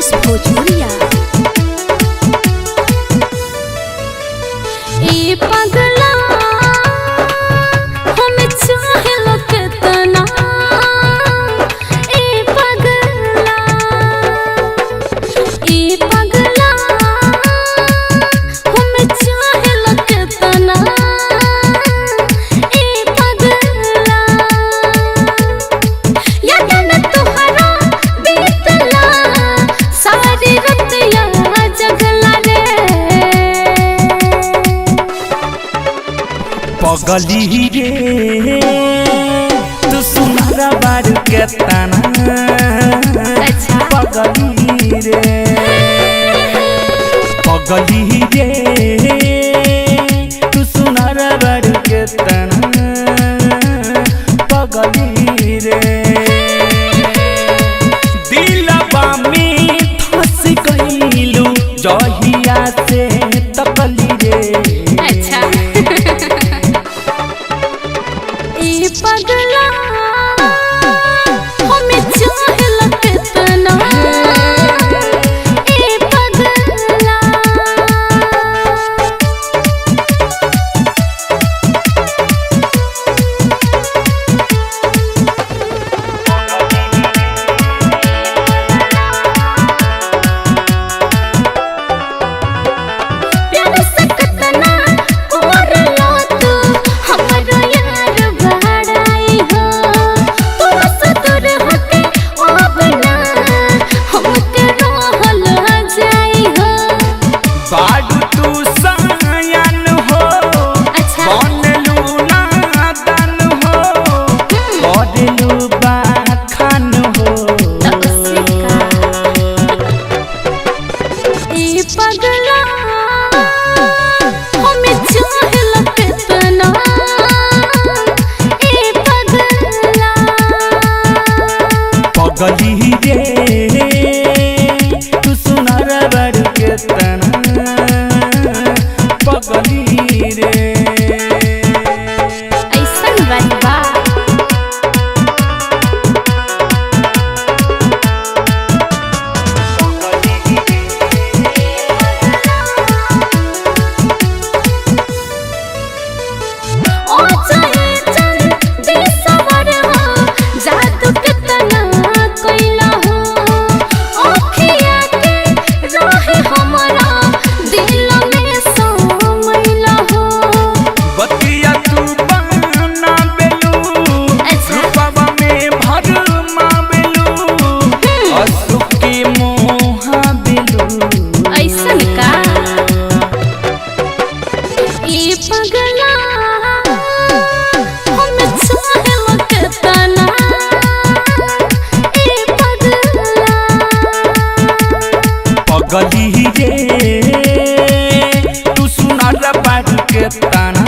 मुकेश भोजपुरिया। ए पगला हमें चाहे लो कितना, ए पगला, ए पगला हमें चाहे लो कितना, ए पगला याद न तुहरा बीतला सारी रतिया जगला रे। पगली रे तू सुनहरा बारू के तना, अच्छा पगली रे पगली रे तू सुनहरा बारू के तना, पगली रे दिलवा में धस गइलू जहिया से तकली रे। अच्छा ए पगला हमें चाहे लो कितना, ए पगला प्यार से कितना और लो तू हमरो यार बड़ाई हो, तू से दूर होके अब ना हमके रहल जाई हो। बाडू तू सयान हो, अच्छा बनलू नादान हो, बदलू बाखान हो। तो उससे का ए पगला हमें चाहे लो कितना, ए पगला पगली रे तू सुनहरा बारू के तना, पगली रे ऐसन बात बा। ओ चाहे चल बेसबर हो, जादू कितना कोइला हो, ओखिया के रहे हमरा दिल में समैला हो। बतिया तू बना बेलू, अच्छा रूपवा में भर मावेलू, असुख के मोहा बेलू। ऐसन का ए पगला हमें चाहे लो कितना, ए पगला पगली रे तू सुनहरा बारू के तना,